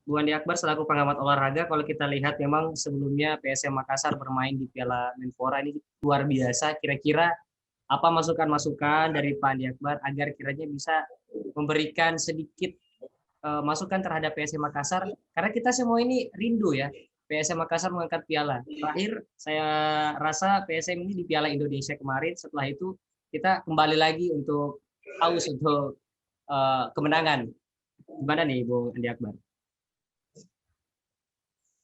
Bu Andi Akbar selaku pengamat olahraga, kalau kita lihat memang sebelumnya PSM Makassar bermain di Piala Menpora ini luar biasa. Kira-kira apa masukan-masukan dari Pak Andi Akbar agar kiranya bisa memberikan sedikit masukan terhadap PSM Makassar, karena kita semua ini rindu ya PSM Makassar mengangkat piala. Terakhir saya rasa PSM ini di Piala Indonesia kemarin, setelah itu kita kembali lagi untuk haus untuk kemenangan. Gimana nih Bu Andi Akbar?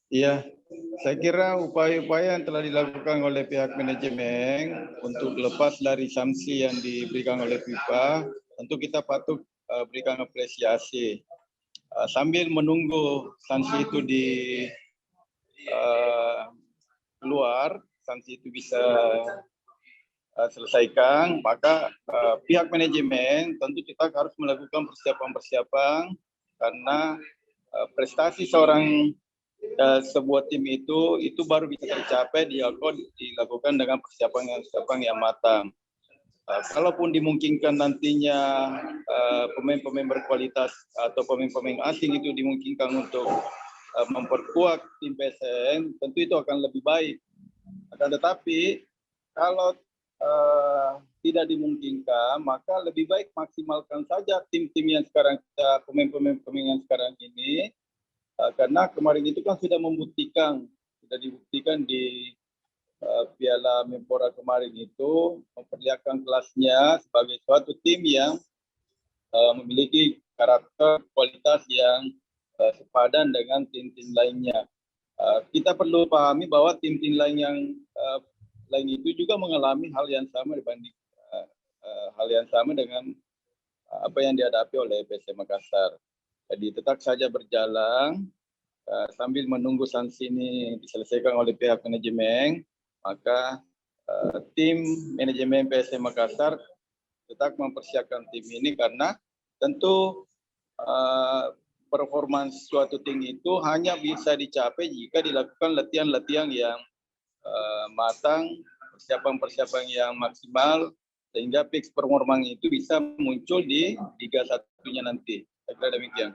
Iya, saya kira upaya-upaya yang telah dilakukan oleh pihak manajemen untuk lepas dari sanksi yang diberikan oleh FIFA, tentu kita patut berikan apresiasi. Sambil menunggu sanksi itu keluar, sanksi itu bisa selesaikan, maka pihak manajemen tentu kita harus melakukan persiapan-persiapan karena prestasi sebuah tim itu baru bisa tercapai dilakukan dengan persiapan yang matang. Kalaupun dimungkinkan nantinya pemain-pemain berkualitas atau pemain-pemain asing itu dimungkinkan untuk memperkuat tim PSM, tentu itu akan lebih baik. Akan tetapi kalau tidak dimungkinkan, maka lebih baik maksimalkan saja tim-tim yang sekarang kita, pemain-pemain yang sekarang ini, karena kemarin itu kan sudah dibuktikan di Piala Menpora kemarin itu memperlihatkan kelasnya sebagai suatu tim yang memiliki karakter kualitas yang sepadan dengan tim-tim lainnya. Kita perlu pahami bahwa tim-tim lain yang lain itu juga mengalami hal yang sama dengan apa yang dihadapi oleh PSM Makassar. Jadi tetap saja berjalan sambil menunggu sanksi ini diselesaikan oleh pihak manajemen, maka tim manajemen PSM Makassar tetap mempersiapkan tim ini karena tentu performance suatu tim itu hanya bisa dicapai jika dilakukan latihan-latihan yang matang, persiapan-persiapan yang maksimal, sehingga fix performance itu bisa muncul di Liga 1-nya nanti. Saya kira demikian.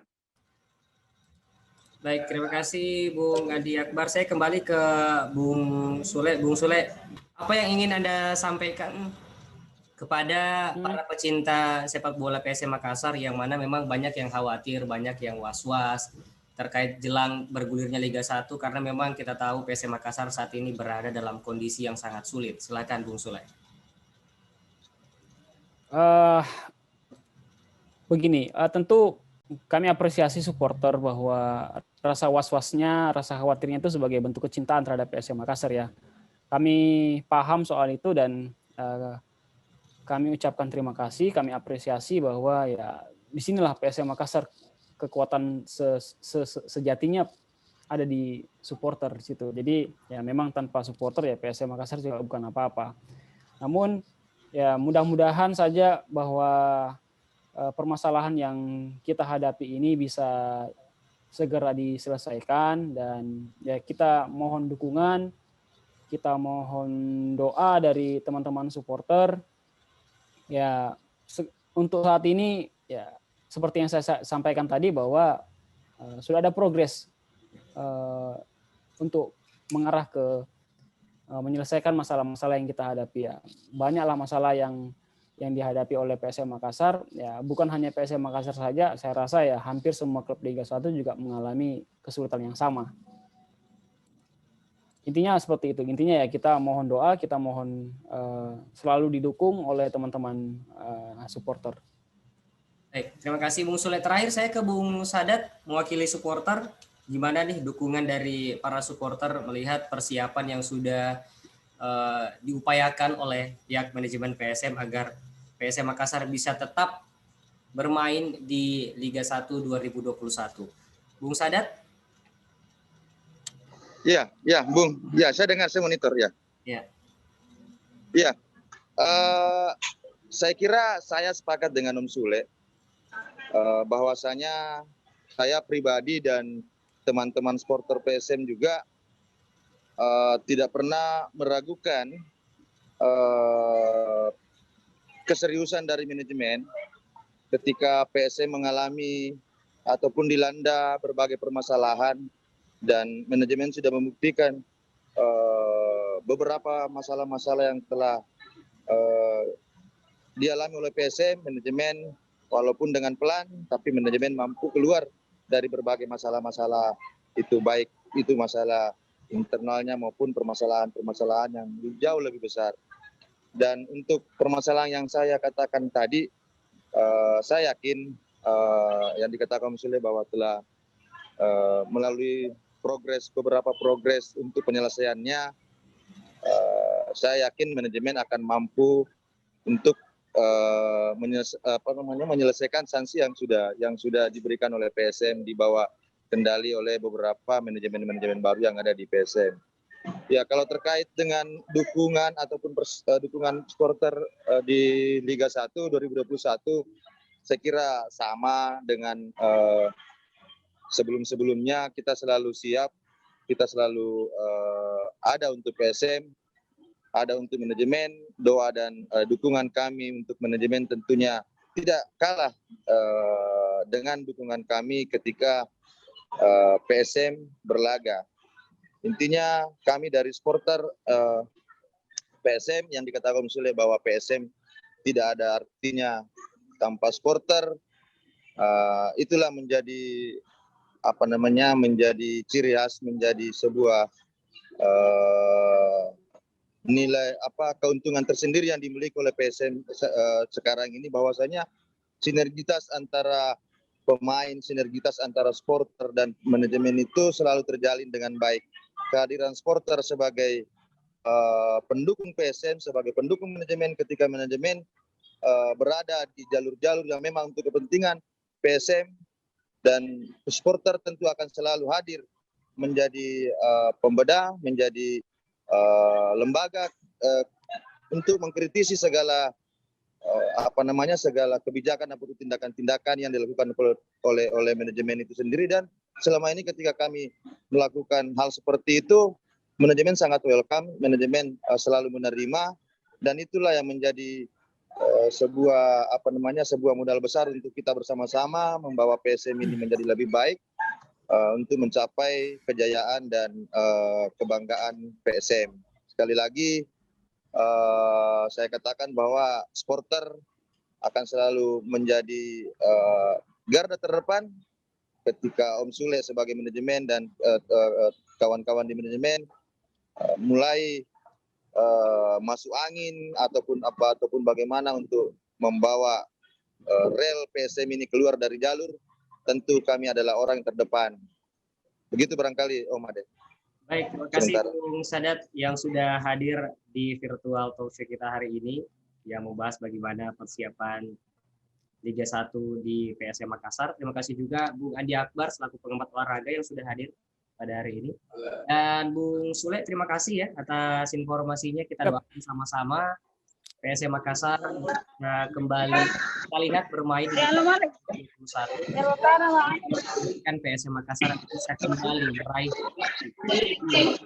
Baik, terima kasih Bung Andi Akbar. Saya kembali ke Bung Sule. Bung Sule, apa yang ingin Anda sampaikan kepada para pecinta sepak bola PSM Makassar yang mana memang banyak yang khawatir, banyak yang was-was terkait jelang bergulirnya Liga 1 karena memang kita tahu PSM Makassar saat ini berada dalam kondisi yang sangat sulit. Silakan Bung Sule. Begini, tentu kami apresiasi supporter bahwa rasa was-wasnya, rasa khawatirnya itu sebagai bentuk kecintaan terhadap PSM Makassar ya. Kami paham soal itu dan kami ucapkan terima kasih, kami apresiasi bahwa ya disinilah PSM Makassar kekuatan sejatinya ada di supporter di situ. Jadi ya memang tanpa supporter ya PSM Makassar juga bukan apa-apa. Namun ya mudah-mudahan saja bahwa permasalahan yang kita hadapi ini bisa segera diselesaikan dan ya kita mohon dukungan, kita mohon doa dari teman-teman supporter. Ya untuk saat ini ya seperti yang saya sampaikan tadi bahwa sudah ada progres untuk mengarah ke menyelesaikan masalah-masalah yang kita hadapi ya. Banyaklah masalah yang dihadapi oleh PSM Makassar, ya bukan hanya PSM Makassar saja, saya rasa ya hampir semua klub Liga 1 juga mengalami kesulitan yang sama. Intinya seperti itu, intinya ya kita mohon doa, kita mohon selalu didukung oleh teman-teman supporter. Baik, terima kasih Bung Sule. Terakhir saya ke Bung Sadat, mewakili supporter. Gimana nih dukungan dari para supporter melihat persiapan yang sudah diupayakan oleh pihak manajemen PSM agar PSM Makassar bisa tetap bermain di Liga 1 2021. Bung Sadat? Ya, Bung. Ya, saya dengar, saya monitor ya. Ya. Ya, saya kira saya sepakat dengan Om Sule bahwasanya saya pribadi dan teman-teman supporter PSM juga tidak pernah meragukan keseriusan dari manajemen ketika PSM mengalami ataupun dilanda berbagai permasalahan, dan manajemen sudah membuktikan beberapa masalah-masalah yang telah dialami oleh PSM. Manajemen walaupun dengan pelan, tapi manajemen mampu keluar dari berbagai masalah-masalah itu, baik itu masalah internalnya maupun permasalahan-permasalahan yang jauh lebih besar. Dan untuk permasalahan yang saya katakan tadi, saya yakin yang dikatakan Sule bahwa telah melalui beberapa progres untuk penyelesaiannya, saya yakin manajemen akan mampu untuk menyelesaikan sanksi yang sudah diberikan oleh PSM di bawah kendali oleh beberapa manajemen baru yang ada di PSM. Ya, kalau terkait dengan dukungan ataupun dukungan supporter di Liga 1 2021, saya kira sama dengan sebelum-sebelumnya. Kita selalu siap, kita selalu ada untuk PSM, ada untuk manajemen. Doa dan dukungan kami untuk manajemen tentunya tidak kalah dengan dukungan kami ketika PSM berlaga. Intinya kami dari supporter PSM yang dikatakan Sule bahwa PSM tidak ada artinya tanpa supporter, itulah menjadi menjadi ciri khas, menjadi sebuah nilai keuntungan tersendiri yang dimiliki oleh PSM sekarang ini, bahwasanya sinergitas antara pemain, sinergitas antara supporter dan manajemen itu selalu terjalin dengan baik. Kehadiran supporter sebagai pendukung PSM, sebagai pendukung manajemen ketika manajemen berada di jalur-jalur yang memang untuk kepentingan PSM, dan supporter tentu akan selalu hadir menjadi pembedah, menjadi lembaga untuk mengkritisi segala segala kebijakan atau tindakan-tindakan yang dilakukan oleh manajemen itu sendiri. Dan selama ini ketika kami melakukan hal seperti itu, manajemen sangat welcome, manajemen selalu menerima, dan itulah yang menjadi sebuah sebuah modal besar untuk kita bersama-sama membawa PSM ini menjadi lebih baik untuk mencapai kejayaan dan kebanggaan PSM. Sekali lagi saya katakan bahwa supporter akan selalu menjadi garda terdepan ketika Om Sule sebagai manajemen dan kawan-kawan di manajemen mulai masuk angin ataupun bagaimana untuk membawa rel PSM ini keluar dari jalur, tentu kami adalah orang yang terdepan. Begitu barangkali Om Ade. Baik, terima kasih Bung Sadat yang sudah hadir di virtual talkshow kita hari ini, yang membahas bagaimana persiapan Liga 1 di PSM Makassar. Terima kasih juga Bung Andi Akbar selaku pengamat olahraga yang sudah hadir pada hari ini. Dan Bung Sule, terima kasih ya atas informasinya. Kita doakan sama-sama PSM Makassar kembali kita lihat bermain di Liga 21. Kan PSM Makassar bisa kembali meraih 2021.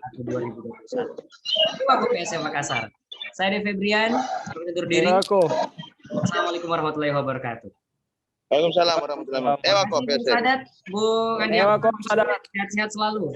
Itu aku PSM Makassar. Saya Dev Febrian, undur diri. Assalamualaikum warahmatullahi wabarakatuh. Waalaikumsalam warahmatullahi wabarakatuh. Bung Sadat, Bung Andi, sehat-sehat selalu.